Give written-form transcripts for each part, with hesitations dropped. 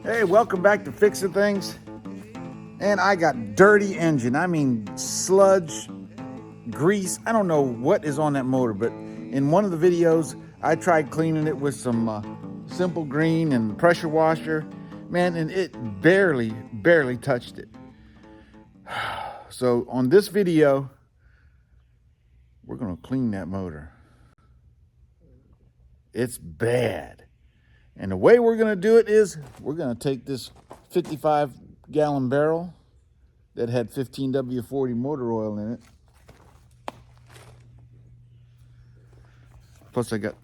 Hey, welcome back to Fixing Things. And I got dirty engine. I mean, sludge, grease. I don't know what is on that motor, but in one of the videos, I tried cleaning it with some simple green and pressure washer. Man, and it barely touched it. So on this video, we're gonna clean that motor. It's bad. And the way we're gonna do it is we're gonna take this 55-gallon barrel that had 15W40 motor oil in it. Plus I got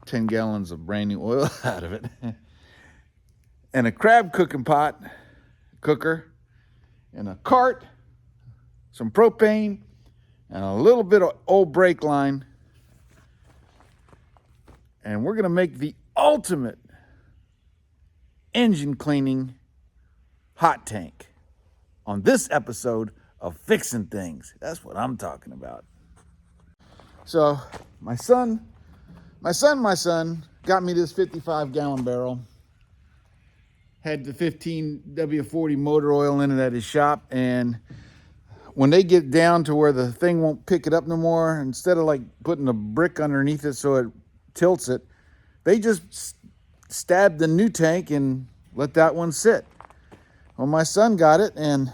10 gallons of brand new oil out of it. And a crab cooking pot, cooker, and a cart, some propane, and a little bit of old brake line. And we're gonna make the ultimate engine cleaning hot tank on this episode of Fixing Things. That's what I'm talking about. So my son got me this 55-gallon barrel. Had the 15W40 motor oil in it at his shop, and when they get down to where the thing won't pick it up no more, instead of like putting a brick underneath it so it tilts it, they just stabbed the new tank and let that one sit. Well, my son got it, and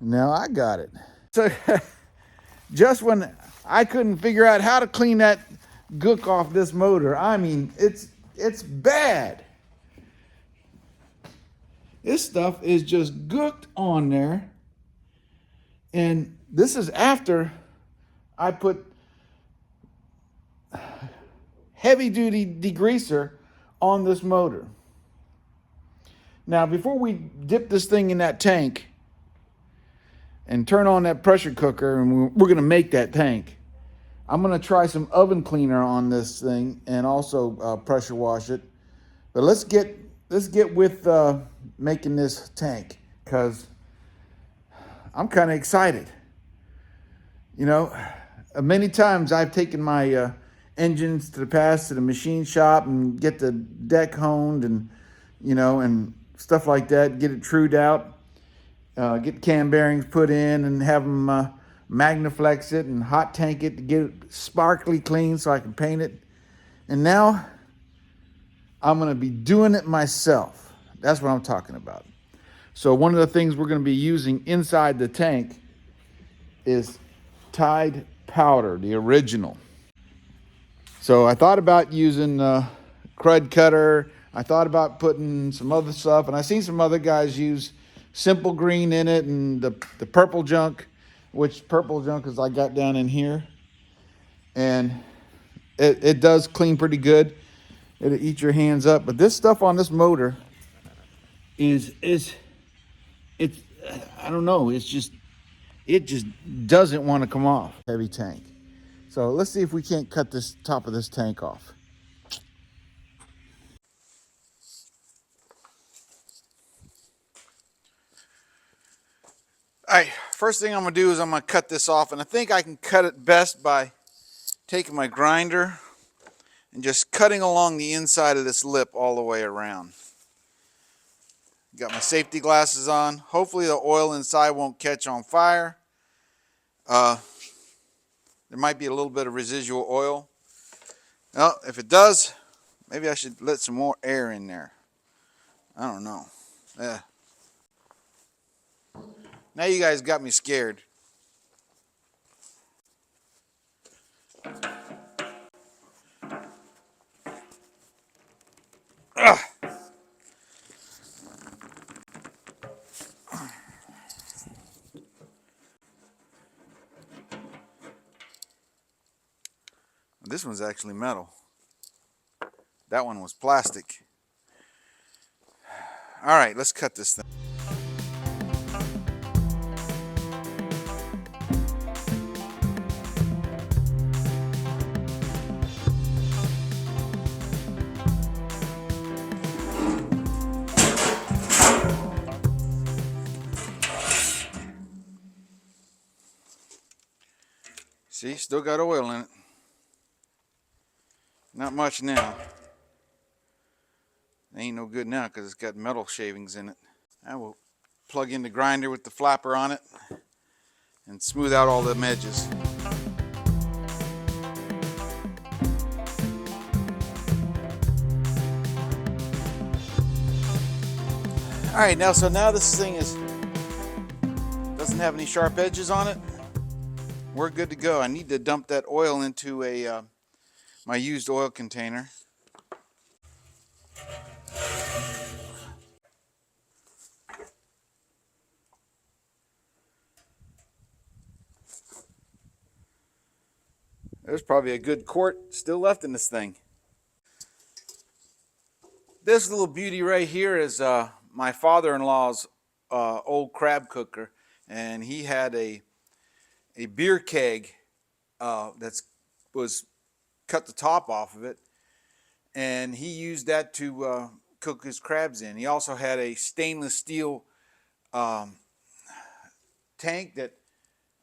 now I got it. So just when I couldn't figure out how to clean that gook off this motor, I mean, it's bad. This stuff is just gooked on there. And this is after I put heavy duty degreaser on this motor. Now, before we dip this thing in that tank and turn on that pressure cooker, and we're gonna make that tank, I'm gonna try some oven cleaner on this thing and also pressure wash it. But let's get with making this tank, because I'm kind of excited. You know, many times I've taken my engines to the machine shop and get the deck honed and, you know, and stuff like that, get it trued out, get cam bearings put in and have them Magnaflex it and hot tank it to get it sparkly clean so I can paint it. And now I'm gonna be doing it myself. That's what I'm talking about. So one of the things we're gonna be using inside the tank is Tide powder, the original. So I thought about using crud cutter. I thought about putting some other stuff, and I seen some other guys use simple green in it and the purple junk, which purple junk is I got down in here. And it does clean pretty good. It'll eat your hands up. But this stuff on this motor it's I don't know, it just doesn't want to come off. Heavy tank. So let's see if we can't cut this top of this tank off. All right, first thing I'm gonna do is I'm gonna cut this off, and I think I can cut it best by taking my grinder and just cutting along the inside of this lip all the way around. Got my safety glasses on. Hopefully the oil inside won't catch on fire. There might be a little bit of residual oil. Well, if it does, maybe I should let some more air in there. I don't know. Now you guys got me scared. Ugh. This one's actually metal. That one was plastic. All right, let's cut this thing. See, still got oil in it. Not much now. It ain't no good now because it's got metal shavings in it. I will plug in the grinder with the flapper on it and smooth out all the edges. All right, now this thing doesn't have any sharp edges on it. We're good to go. I need to dump that oil into my used oil container. There's probably a good quart still left in this thing. This little beauty right here is my father-in-law's old crab cooker, and he had a beer keg that's was cut the top off of it, and he used that to cook his crabs in. He also had a stainless steel tank that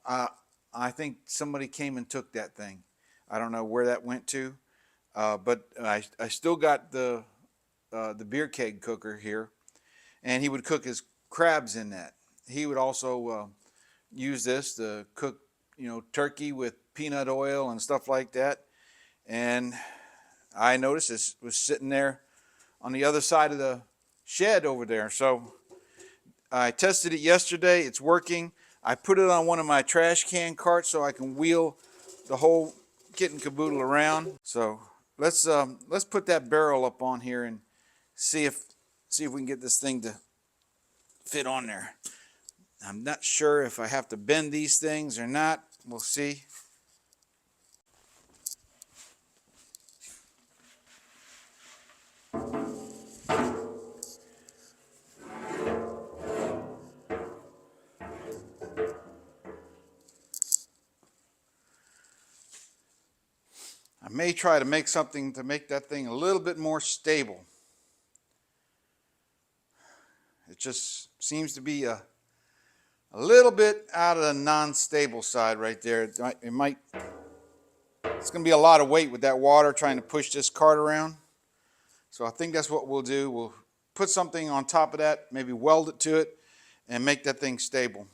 I think somebody came and took that thing. I don't know where that went to, but I still got the beer keg cooker here, and he would cook his crabs in that. He would also use this to cook, turkey with peanut oil and stuff like that. And I noticed this was sitting there on the other side of the shed over there. So I tested it yesterday. It's working. I put it on one of my trash can carts so I can wheel the whole kit and caboodle around. So let's put that barrel up on here and see if we can get this thing to fit on there. I'm not sure if I have to bend these things or not. We'll see. I may try to make something to make that thing a little bit more stable. It just seems to be a little bit out of the non-stable side right there. It's going to be a lot of weight with that water trying to push this cart around. So I think that's what we'll do. We'll put something on top of that, maybe weld it to it, and make that thing stable.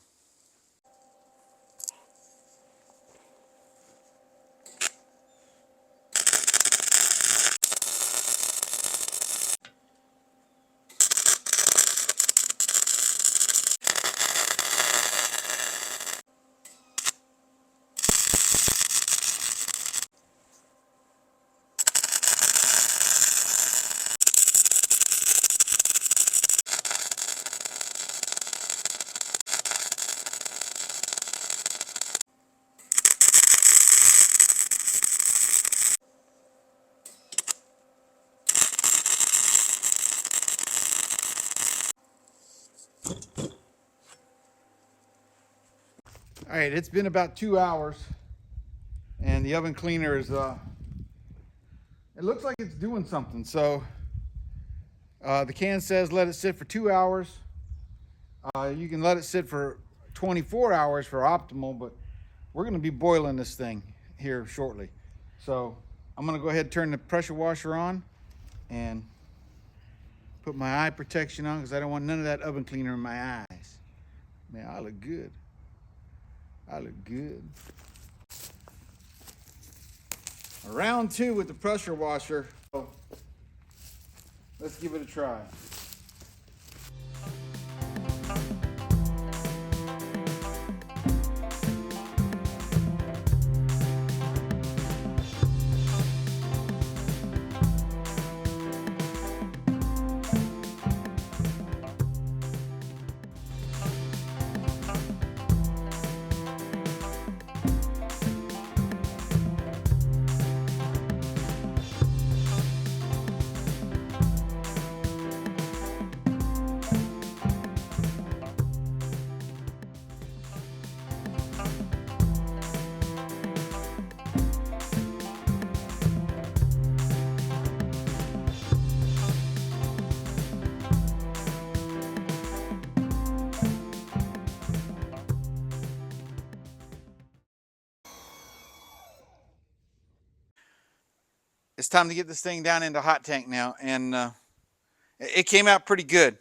All right, it's been about 2 hours, and the oven cleaner is, it looks like it's doing something. So the can says let it sit for 2 hours. You can let it sit for 24 hours for optimal, but we're going to be boiling this thing here shortly. So I'm going to go ahead and turn the pressure washer on and put my eye protection on because I don't want none of that oven cleaner in my eyes. Man, I look good. I look good. Round 2 with the pressure washer. So let's give it a try. It's time to get this thing down into hot tank now, and It came out pretty good.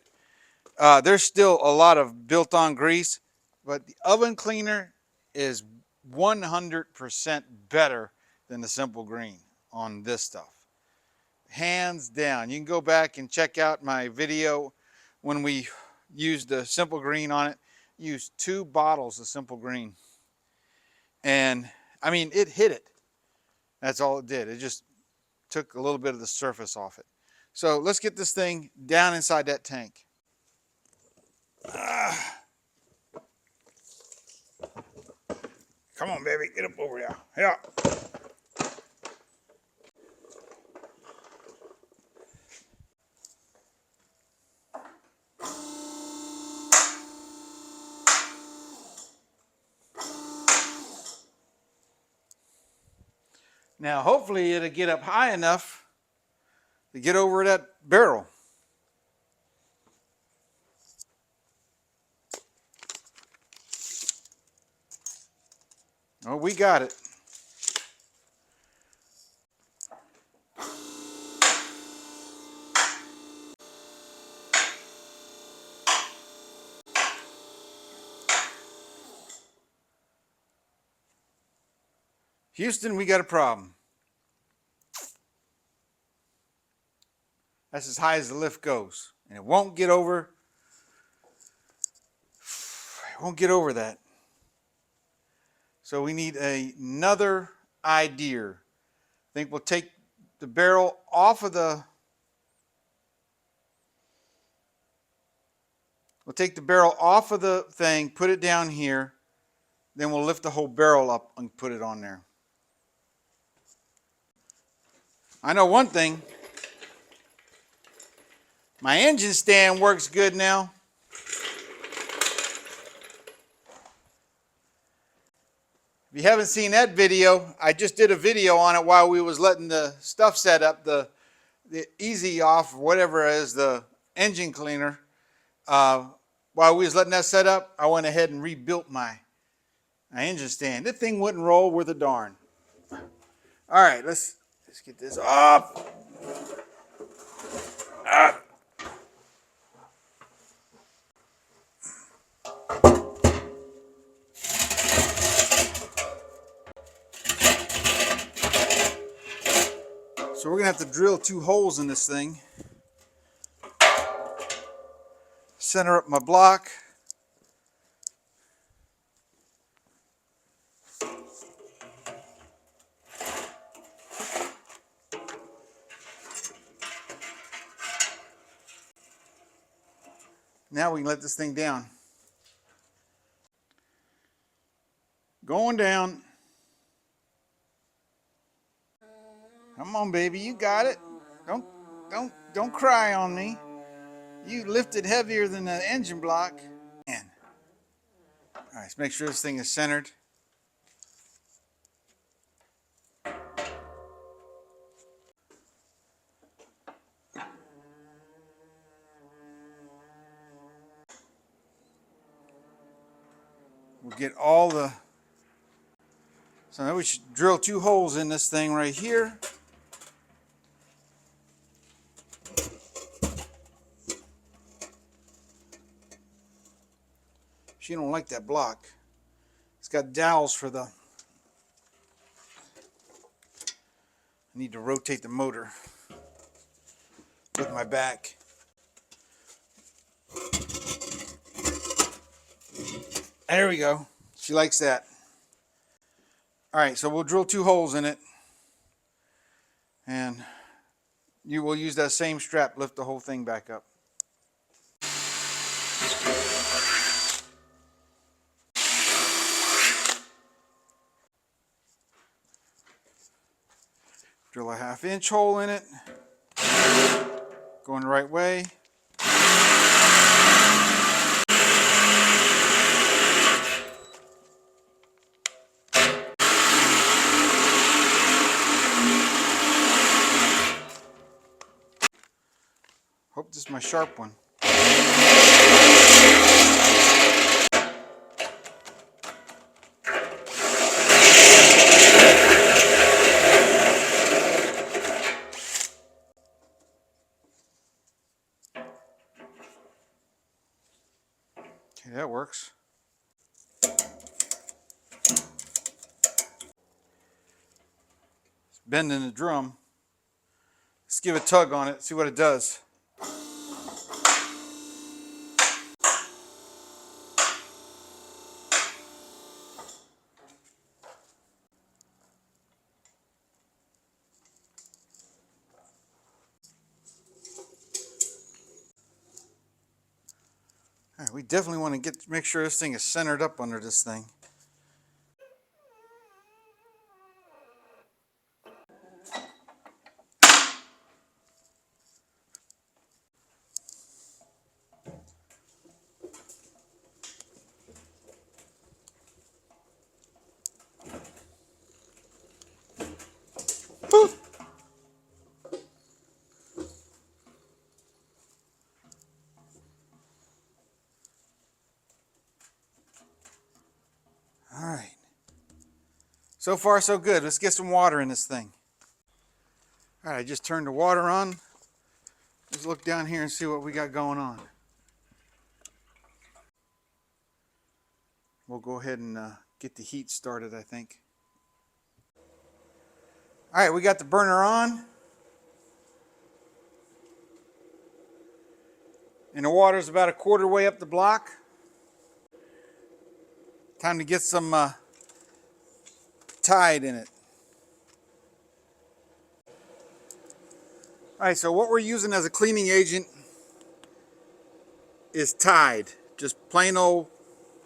There's still a lot of built-on grease, but the oven cleaner is 100% better than the Simple Green on this stuff. Hands down. You can go back and check out my video when we used the Simple Green on it. Used 2 bottles of Simple Green. And I mean, it hit it. That's all it did. It just took a little bit of the surface off it. So let's get this thing down inside that tank. Come on, baby, get up over there. Yeah. Now, hopefully it'll get up high enough to get over that barrel. Oh, we got it. Houston, we got a problem. That's as high as the lift goes. And it won't get over. It won't get over that. So we need another idea. I think we'll take the barrel off of the thing, put it down here, then we'll lift the whole barrel up and put it on there. I know one thing. My engine stand works good now. If you haven't seen that video, I just did a video on it while we was letting the stuff set up, the easy off, whatever it is, the engine cleaner. While we was letting that set up, I went ahead and rebuilt my engine stand. This thing wouldn't roll worth a darn. All right, let's get this off. So we're gonna have to drill 2 holes in this thing. Center up my block. Now we can let this thing down. Going down. Come on, baby, you got it. Don't cry on me. You lifted heavier than the engine block. Man. All right, let's make sure this thing is centered. We'll get all the... So now we should drill 2 holes in this thing right here. She don't like that block. It's got dowels for the... I need to rotate the motor with my back. There we go. She likes that. All right, so we'll drill 2 holes in it. And you will use that same strap, lift the whole thing back up. Drill a 1/2-inch hole in it. Going the right way. Hope this is my sharp one. Okay, that works. It's bending the drum. Let's give a tug on it, see what it does. All right, we definitely want to make sure this thing is centered up under this thing. All right. So far, so good. Let's get some water in this thing. All right, I just turned the water on. Let's look down here and see what we got going on. We'll go ahead and get the heat started, I think. All right, we got the burner on. And the water's about a quarter way up the block. Time to get some Tide in it. All right, so what we're using as a cleaning agent is Tide. Just plain old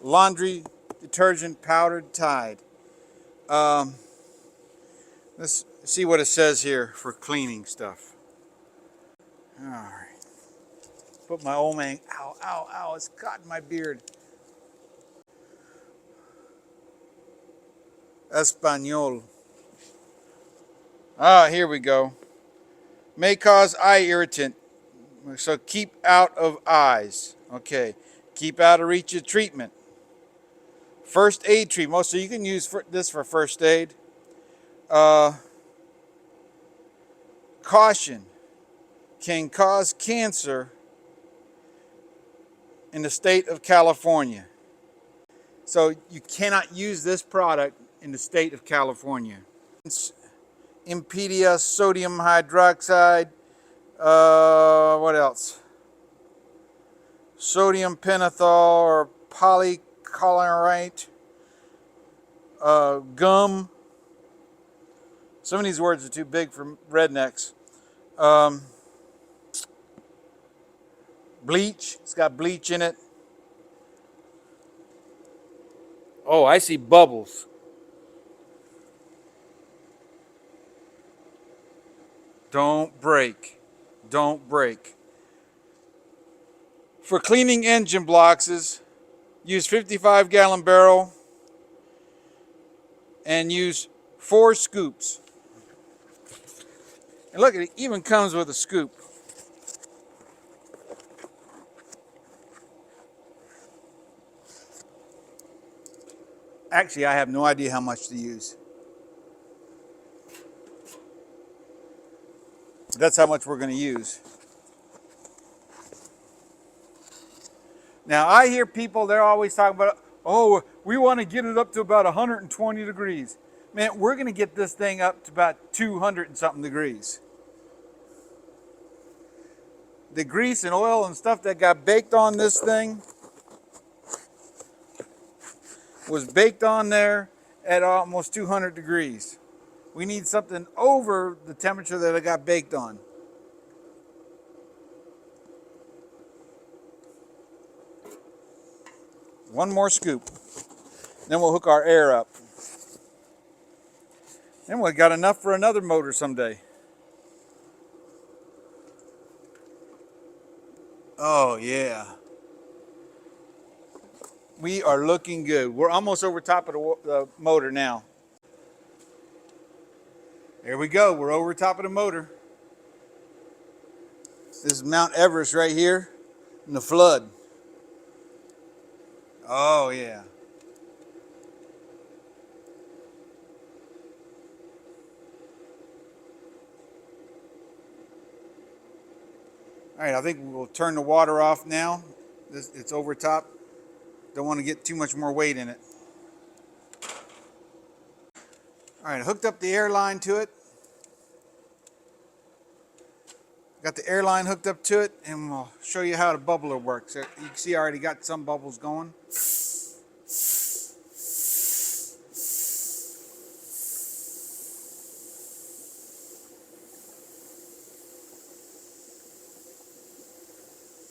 laundry detergent powdered Tide. Let's see what it says here for cleaning stuff. All right. Put my old man, ow, ow, ow, it's caught in my beard. Espanol. Ah, here we go. May cause eye irritant. So keep out of eyes. Okay. Keep out of reach of treatment. First aid treatment. So you can use this for first aid. Caution. Can cause cancer in the state of California. So you cannot use this product in the state of California. Impedia sodium hydroxide. What else? Sodium pentothal or polychlorite. Gum. Some of these words are too big for rednecks. Bleach. It's got bleach in it. Oh, I see bubbles. Don't break. Don't break. For cleaning engine blocks, use 55-gallon barrel and use 4 scoops. And look, it even comes with a scoop. Actually, I have no idea how much to use. But that's how much we're going to use. Now, I hear people, they're always talking about, oh, we want to get it up to about 120 degrees. Man, we're going to get this thing up to about 200 and something degrees. The grease and oil and stuff that got baked on this thing was baked on there at almost 200 degrees. We need something over the temperature that it got baked on. One more scoop. Then we'll hook our air up. Then we got enough for another motor someday. Oh, yeah. We are looking good. We're almost over top of the motor now. There we go. We're over top of the motor. This is Mount Everest right here in the flood. Oh, yeah. All right, I think we'll turn the water off now. It's over top. Don't want to get too much more weight in it. All right, hooked up the air line to it. Got the air line hooked up to it, and we'll show you how the bubbler works. You can see I already got some bubbles going.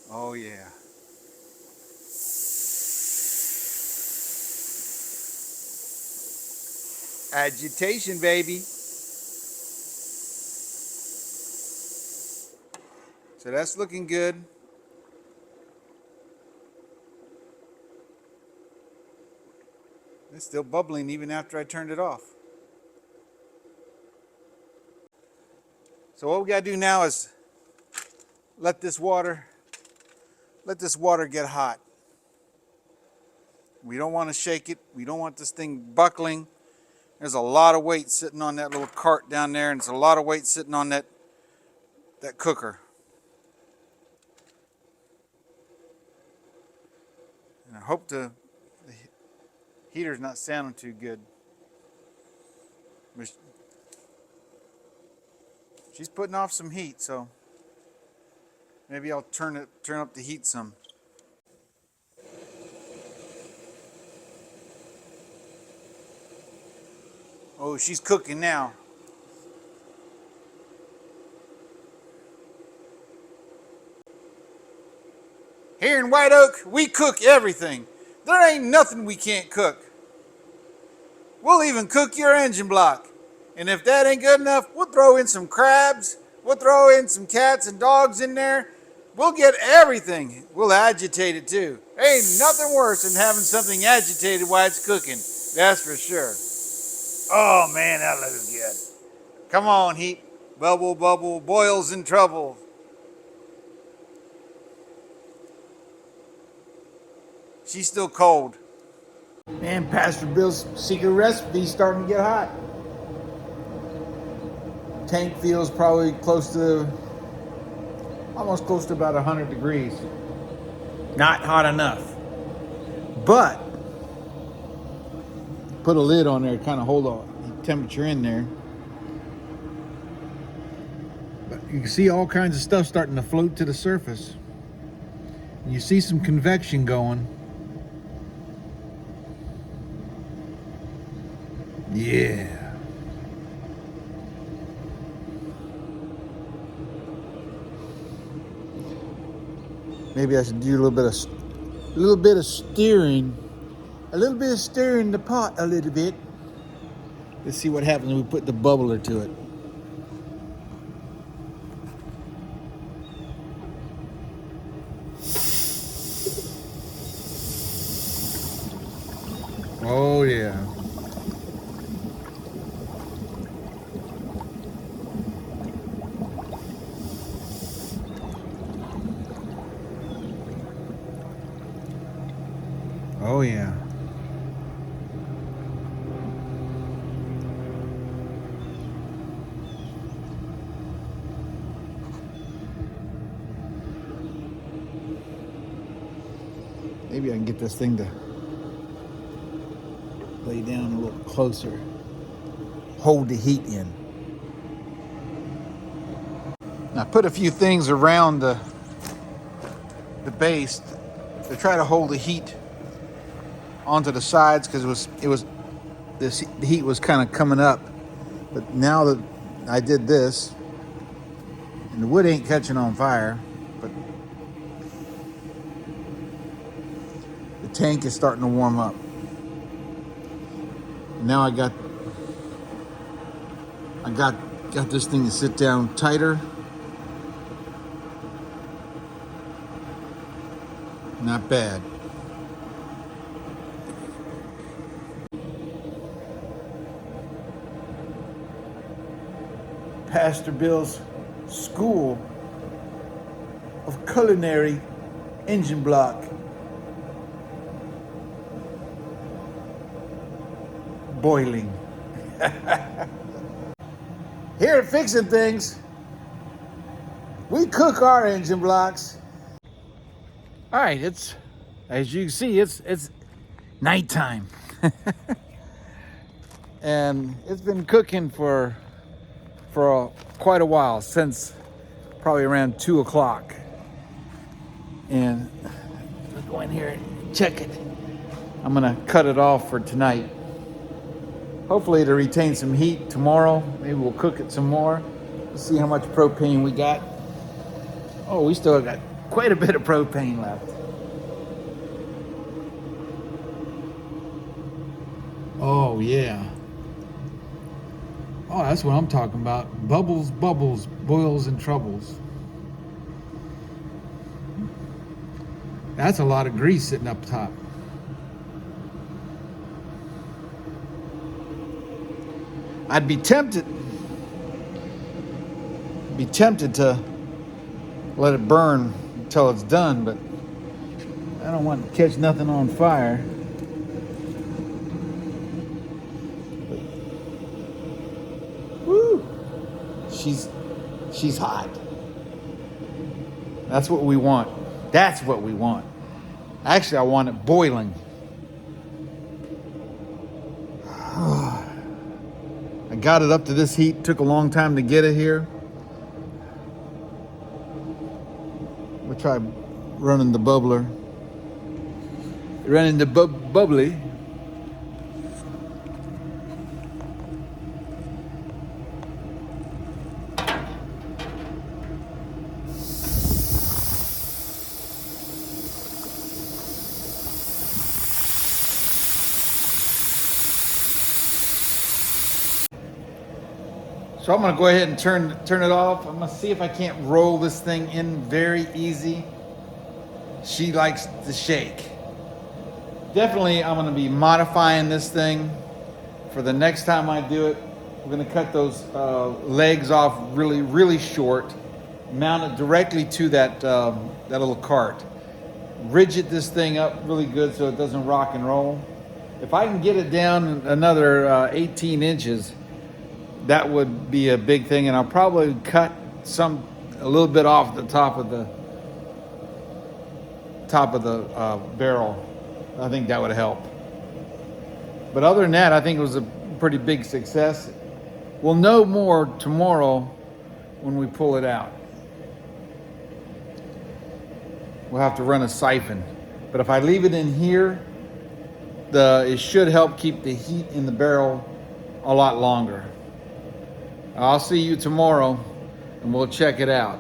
Oh yeah. Agitation, baby. So that's looking good. It's still bubbling even after I turned it off. So what we gotta do now is let this water get hot. We don't want to shake it. We don't want this thing buckling. There's a lot of weight sitting on that little cart down there, and it's a lot of weight sitting on that cooker. And I hope the heater's not sounding too good. She's putting off some heat, so maybe I'll turn up the heat some. Oh, she's cooking now. Here in White Oak, we cook everything. There ain't nothing we can't cook. We'll even cook your engine block. And if that ain't good enough, we'll throw in some crabs. We'll throw in some cats and dogs in there. We'll get everything. We'll agitate it too. Ain't nothing worse than having something agitated while it's cooking. That's for sure. Oh man, that looks good. Come on, heat. Bubble, bubble, boils in trouble. She's still cold. Man, Pastor Bill's secret recipe's starting to get hot. Tank feels probably almost close to about 100 degrees. Not hot enough. But put a lid on there to kind of hold the temperature in there. But you can see all kinds of stuff starting to float to the surface. You see some convection going. Yeah. Maybe I should do a little bit of steering. A little bit of stirring the pot a little bit. Let's see what happens when we put the bubbler to it. Oh yeah. Oh yeah. Maybe I can get this thing to lay down a little closer. Hold the heat in. Now put a few things around the base to try to hold the heat onto the sides, because the heat was kind of coming up. But now that I did this, and the wood ain't catching on fire, but the tank is starting to warm up. Now I got this thing to sit down tighter. Not bad. Pastor Bill's School of Culinary Engine Block boiling. Here at Fixing Things, we cook our engine blocks. All right, it's As you can see, it's nighttime. And it's been cooking for quite a while, since probably around 2 o'clock. And let's go in here and check it. I'm gonna cut it off for tonight. Hopefully it'll retain some heat tomorrow. Maybe we'll cook it some more. Let's see how much propane we got. Oh, we still got quite a bit of propane left. Oh yeah. Oh, that's what I'm talking about. Bubbles, bubbles, boils and troubles. That's a lot of grease sitting up top. I'd be tempted to let it burn until it's done, but I don't want to catch nothing on fire. Woo! She's hot. That's what we want. That's what we want. Actually, I want it boiling. I got it up to this heat. Took a long time to get it here. We'll try running the bubbler. Running the bubbly. So I'm gonna go ahead and turn it off. I'm gonna see if I can't roll this thing in very easy. She likes to shake. Definitely I'm gonna be modifying this thing for the next time I do it. We're gonna cut those legs off really, really short, mount it directly to that little cart. Rigid this thing up really good so it doesn't rock and roll. If I can get it down another 18 inches, that would be a big thing, and I'll probably cut a little bit off the top of the barrel. I think that would help. But other than that, I think it was a pretty big success. We'll know more tomorrow when we pull it out. We'll have to run a siphon. But if I leave it in here, it should help keep the heat in the barrel a lot longer. I'll see you tomorrow and we'll check it out.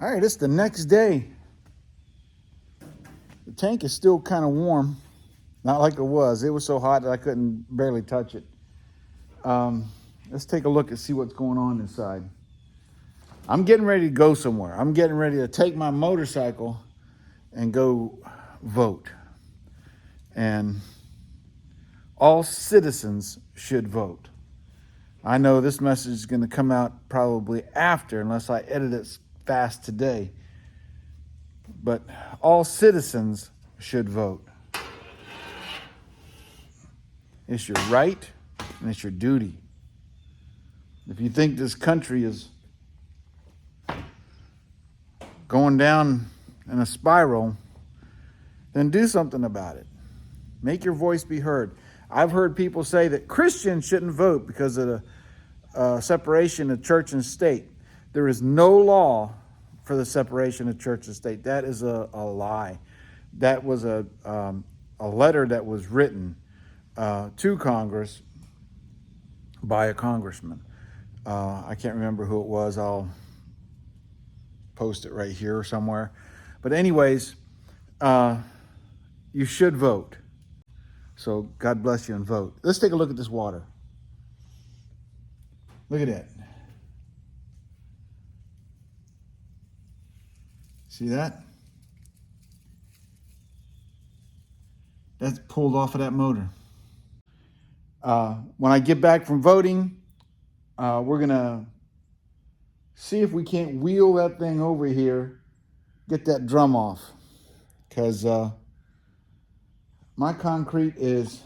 All right, it's the next day. The tank is still kind of warm. Not like it was. It was so hot that I couldn't barely touch it. Let's take a look and see what's going on inside. I'm getting ready to go somewhere. I'm getting ready to take my motorcycle and go vote. And all citizens should vote. I know this message is going to come out probably after, unless I edit it fast today. But all citizens should vote. It's your right and it's your duty. If you think this country is going down in a spiral, then do something about it. Make your voice be heard. I've heard people say that Christians shouldn't vote because of the separation of church and state. There is no law for the separation of church and state. That is a lie. That was a letter that was written to Congress by a congressman. I can't remember who it was. I'll post it right here somewhere. But anyways, you should vote. So God bless you and vote. Let's take a look at this water. Look at that. See that? That's pulled off of that motor. When I get back from voting, we're going to see if we can't wheel that thing over here, get that drum off. Because my concrete is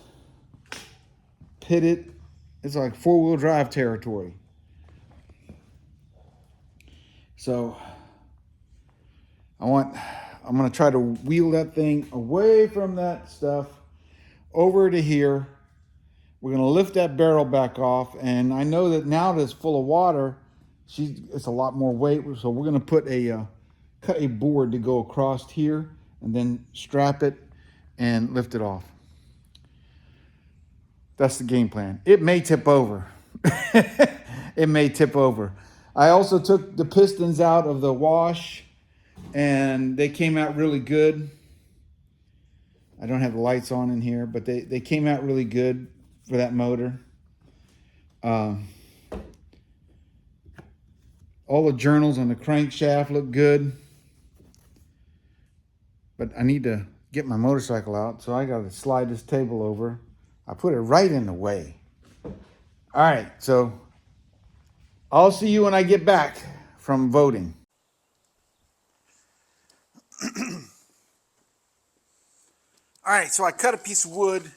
pitted. It's like four-wheel drive territory. So I want I'm going to try to wheel that thing away from that stuff over to here. We're going to lift that barrel back off, and I know that now that it's full of water, it's a lot more weight, so we're going to put cut a board to go across here and then strap it and lift it off. That's the game plan. It may tip over. It may tip over. I also took the pistons out of the wash, and they came out really good. I don't have the lights on in here, but they came out really good for that motor. All the journals on the crankshaft look good. But I need to get my motorcycle out, so I got to slide this table over. I put it right in the way. All right, so I'll see you when I get back from voting. All right, so I cut a piece of wood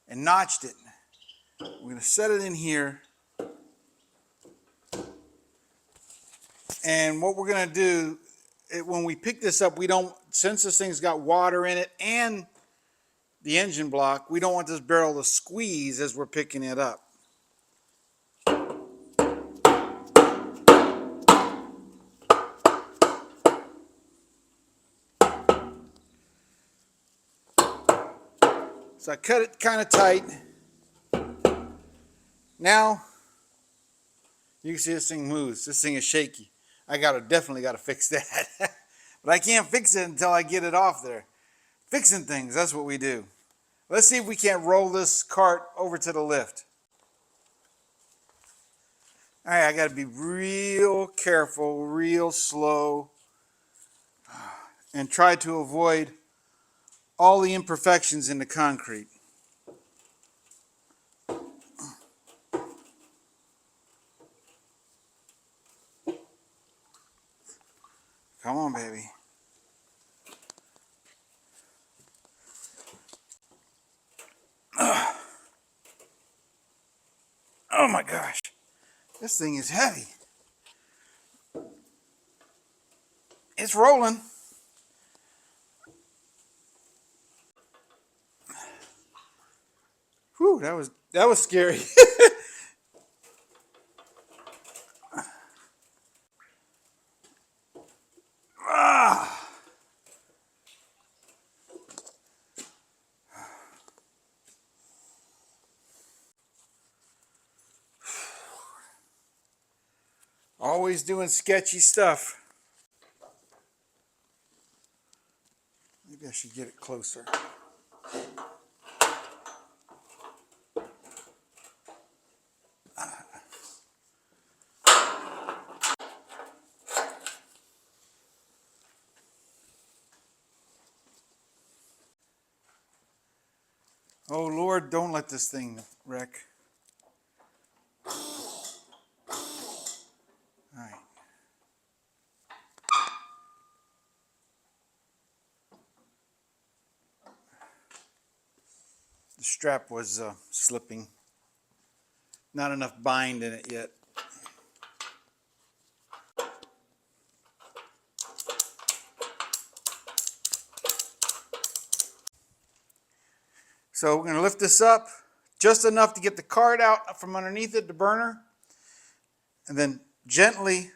and notched it. We're going to set it in here. And what we're going to do, when we pick this up, since this thing's got water in it and the engine block, we don't want this barrel to squeeze as we're picking it up. So I cut it kind of tight. Now, you can see this thing moves. This thing is shaky. I definitely got to fix that. But I can't fix it until I get it off there. Fixing things, that's what we do. Let's see if we can't roll this cart over to the lift. All right, I got to be real careful, real slow, and try to avoid all the imperfections in the concrete. Come on, baby. Oh my gosh, this thing is heavy. It's rolling. Whew, that was scary. Ah. Always doing sketchy stuff. Maybe I should get it closer. Oh Lord, don't let this thing wreck. All right. The strap was slipping. Not enough bind in it yet. So we're going to lift this up just enough to get the cart out from underneath it, the burner, and then gently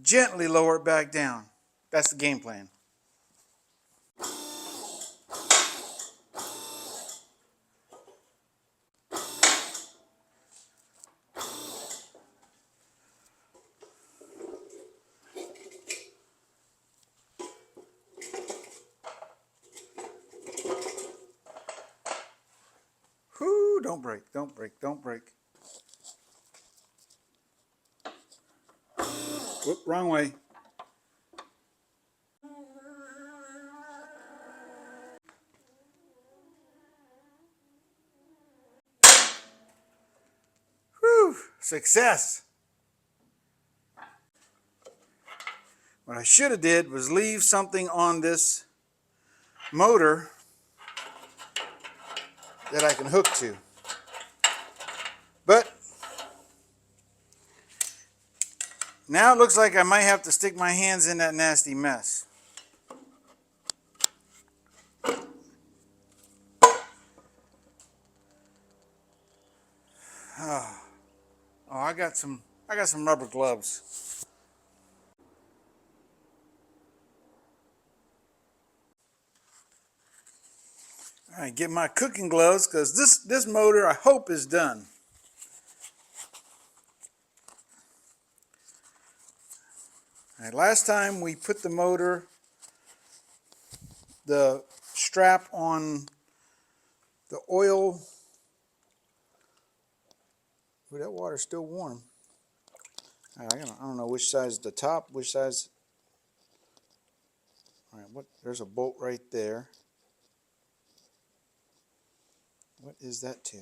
lower it back down. That's the game plan. Whoo, don't break, don't break, don't break. Whoop, wrong way. Whew, success. What I should have did was leave something on this motor that I can hook to. But now it looks like I might have to stick my hands in that nasty mess. Oh, I got some rubber gloves. All right, get my cooking gloves because this motor I hope is done. All right, last time we put the strap on the oil. Ooh, that water's still warm. All right, I don't know which side's the top, which side's. All right, there's a bolt right there. What is that to?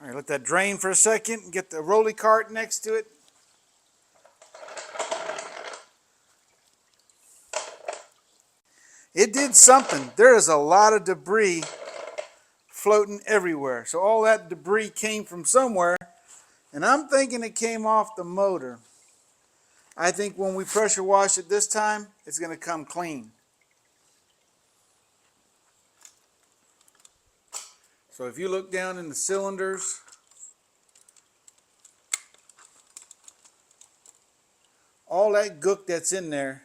All right, let that drain for a second. Get the rolly cart next to it. It did something. There is a lot of debris floating everywhere. So all that debris came from somewhere, and I'm thinking it came off the motor. I think when we pressure wash it this time, it's going to come clean. So if you look down in the cylinders, all that gook that's in there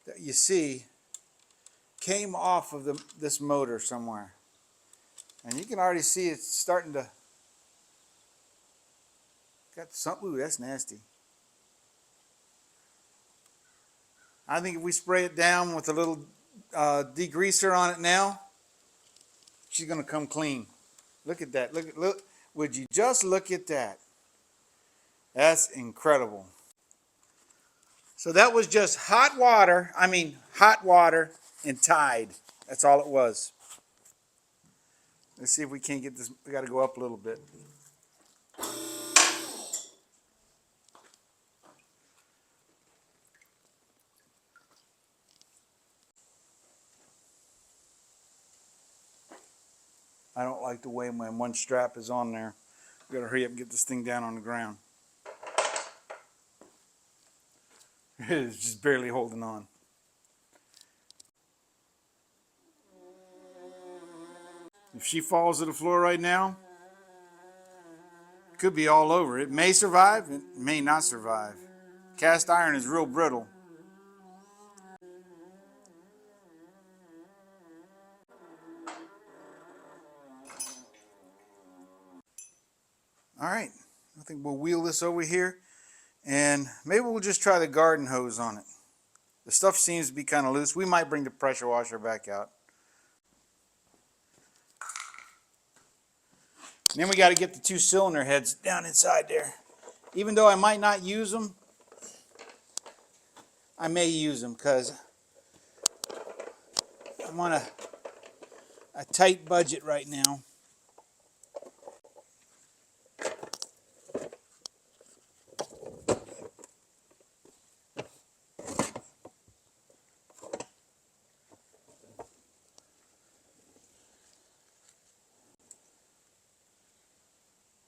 that you see came off of this motor somewhere. And you can already see it's starting to got some. Ooh, that's nasty. I think if we spray it down with a little degreaser on it now, she's going to come clean. Look at that. Look. Would you just look at that? That's incredible. So that was just hot water. I mean, hot water and Tide. That's all it was. Let's see if we can't get this. We got to go up a little bit. I don't like the way when one strap is on there. We got to hurry up and get this thing down on the ground. It's just barely holding on. If she falls to the floor right now, it could be all over. It may survive, it may not survive. Cast iron is real brittle. All right, I think we'll wheel this over here and maybe we'll just try the garden hose on it. The stuff seems to be kind of loose. We might bring the pressure washer back out. And then we got to get the two cylinder heads down inside there. Even though I might not use them, I may use them because I'm on a tight budget right now.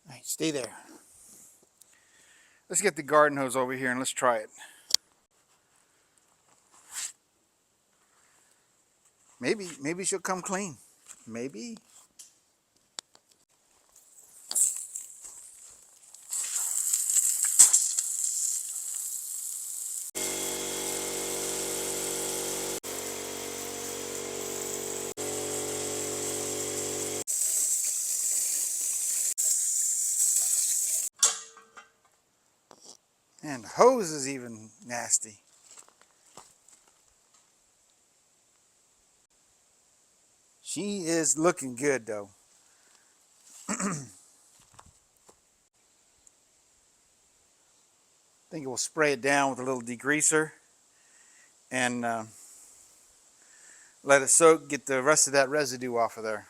All right, stay there. Let's get the garden hose over here and let's try it. Maybe she'll come clean. Maybe. And the hose is even nasty. She is looking good though. I think we'll spray it down with a little degreaser and let it soak, get the rest of that residue off of there.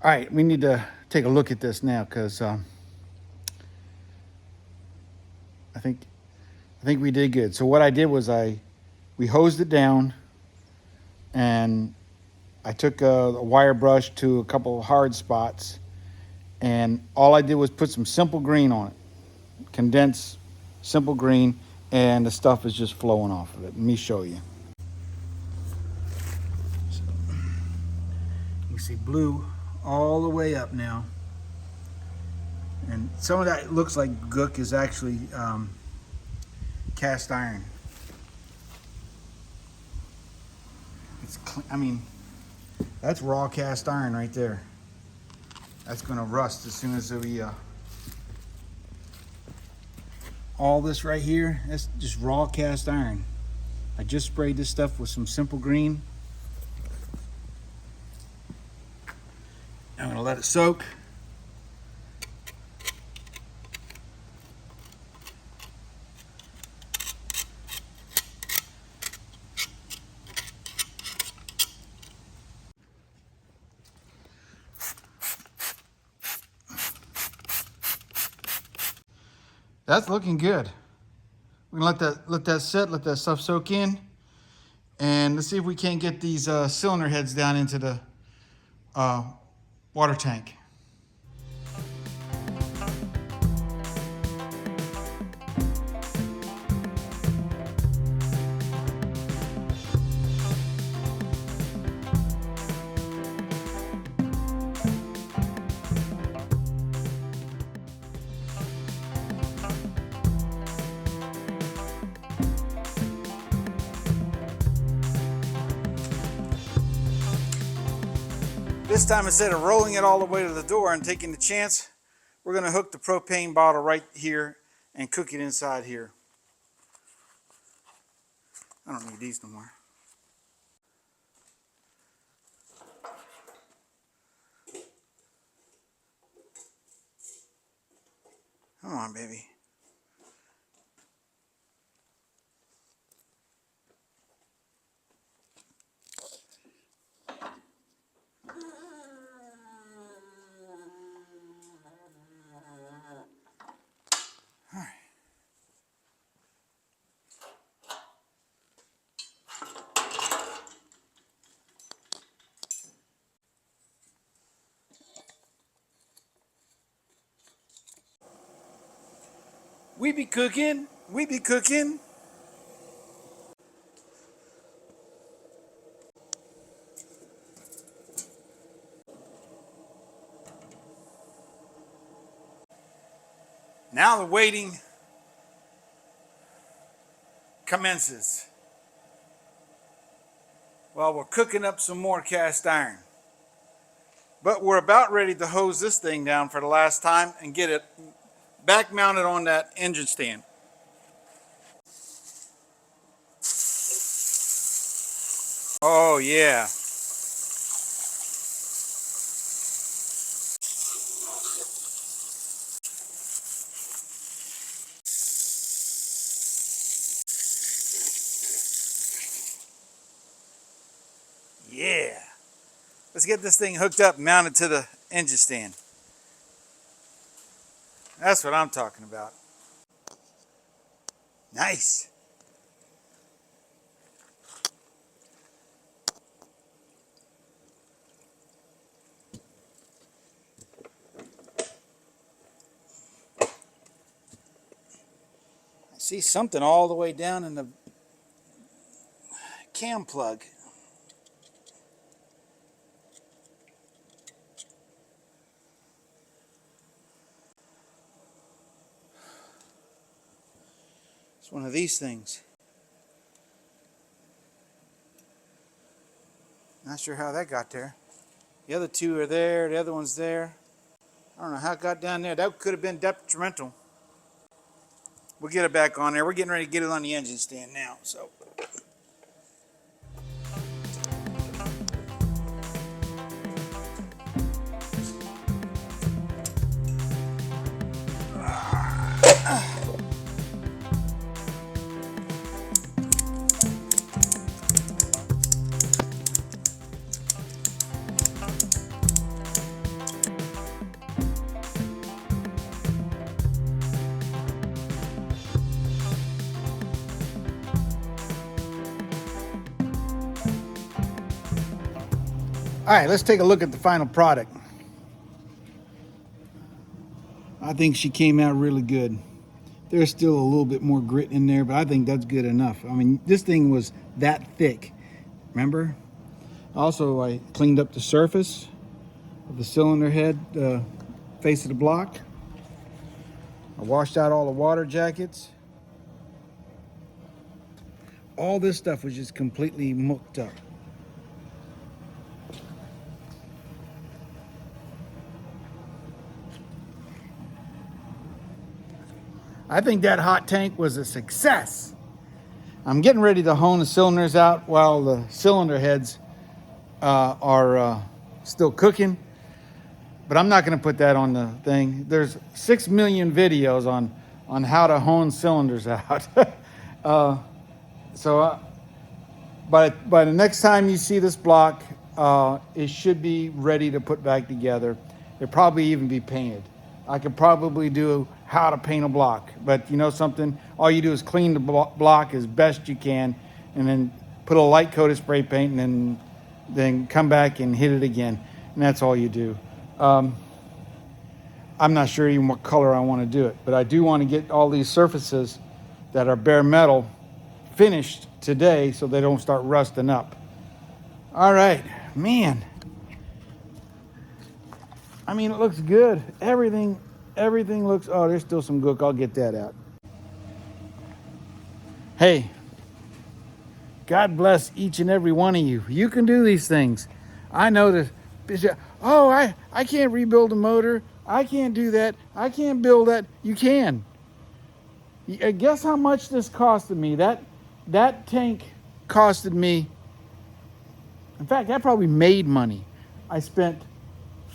All right, we need to take a look at this now because I think we did good. So what I did was we hosed it down, and I took a wire brush to a couple of hard spots, and all I did was put some simple green on it, condensed simple green, and the stuff is just flowing off of it. Let me show you. You see blue all the way up now, and some of that looks like gook is actually cast iron. I mean, that's raw cast iron right there. That's going to rust as soon as we all this right here, that's just raw cast iron. I just sprayed this stuff with some simple green. I'm going to let it soak. That's looking good. We're gonna let that sit, let that stuff soak in, and let's see if we can't get these cylinder heads down into the water tank. This time, instead of rolling it all the way to the door and taking the chance, we're going to hook the propane bottle right here and cook it inside here. I don't need these no more. Come on, baby. All right. We be cooking. We be cooking. Now the waiting commences. Well, we're cooking up some more cast iron. But we're about ready to hose this thing down for the last time and get it back mounted on that engine stand. Oh yeah. Yeah. Let's get this thing hooked up and mounted to the engine stand. That's what I'm talking about. Nice. I see something all the way down in the cam plug. It's one of these things. Not sure how that got there. The other two are there, the other one's there. I don't know how it got down there. That could have been detrimental. We'll get it back on there. We're getting ready to get it on the engine stand now, so. All right, let's take a look at the final product. I think she came out really good. There's still a little bit more grit in there, but I think that's good enough. I mean, this thing was that thick, remember? Also, I cleaned up the surface of the cylinder head, face of the block. I washed out all the water jackets. All this stuff was just completely mucked up. I think that hot tank was a success. I'm getting ready to hone the cylinders out while the cylinder heads are still cooking, but I'm not going to put that on the thing. There's 6 million videos on how to hone cylinders out. So by the next time you see this block, it should be ready to put back together. It'll probably even be painted. I could probably do how to paint a block, but you know something? All you do is clean the block as best you can, and then put a light coat of spray paint, and then come back and hit it again, and that's all you do. I'm not sure even what color I want to do it, but I do want to get all these surfaces that are bare metal finished today so they don't start rusting up. All right, man. I mean, it looks good. Everything looks, oh, there's still some gook. I'll get that out. Hey, God bless each and every one of you. You can do these things. I know that, oh, I can't rebuild a motor. I can't do that. I can't build that. You can. Guess how much this costed me? That tank costed me, in fact, I probably made money. I spent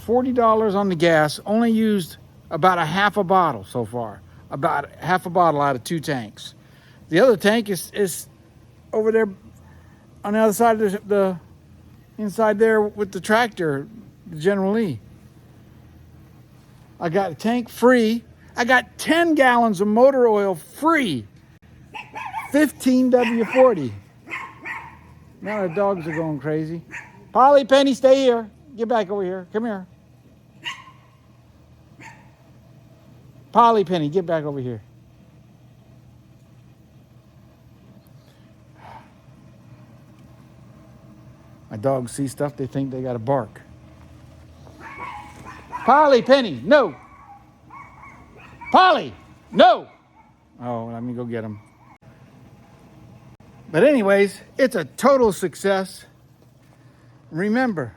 $40 on the gas, only used about a half a bottle so far. About half a bottle out of 2 tanks. The other tank is over there on the other side of the inside there with the tractor, the General Lee. I got a tank free. I got 10 gallons of motor oil free. 15 W40. Now the dogs are going crazy. Polly, Penny, stay here. Get back over here. Come here. Polly, Penny, get back over here. My dogs see stuff, they think they got to bark. Polly, Penny, no. Polly, no. Oh, let me go get them. But anyways, it's a total success. Remember,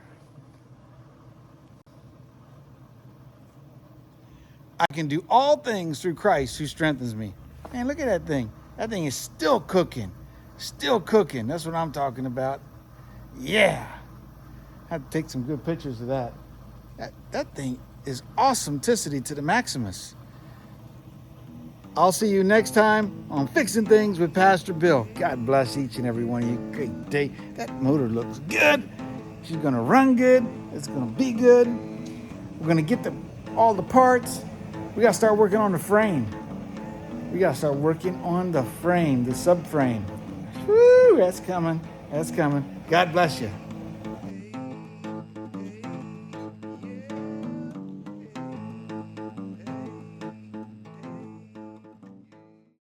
I can do all things through Christ who strengthens me. Man, look at that thing. That thing is still cooking. Still cooking. That's what I'm talking about. Yeah. I have to take some good pictures of that. That thing is awesometicity to the maximus. I'll see you next time on Fixing Things with Pastor Bill. God bless each and every one of you. Great day. That motor looks good. She's going to run good. It's going to be good. We're going to get all the parts. We got to start working on the frame. We got to start working on the frame, the subframe. Woo, that's coming. That's coming. God bless you.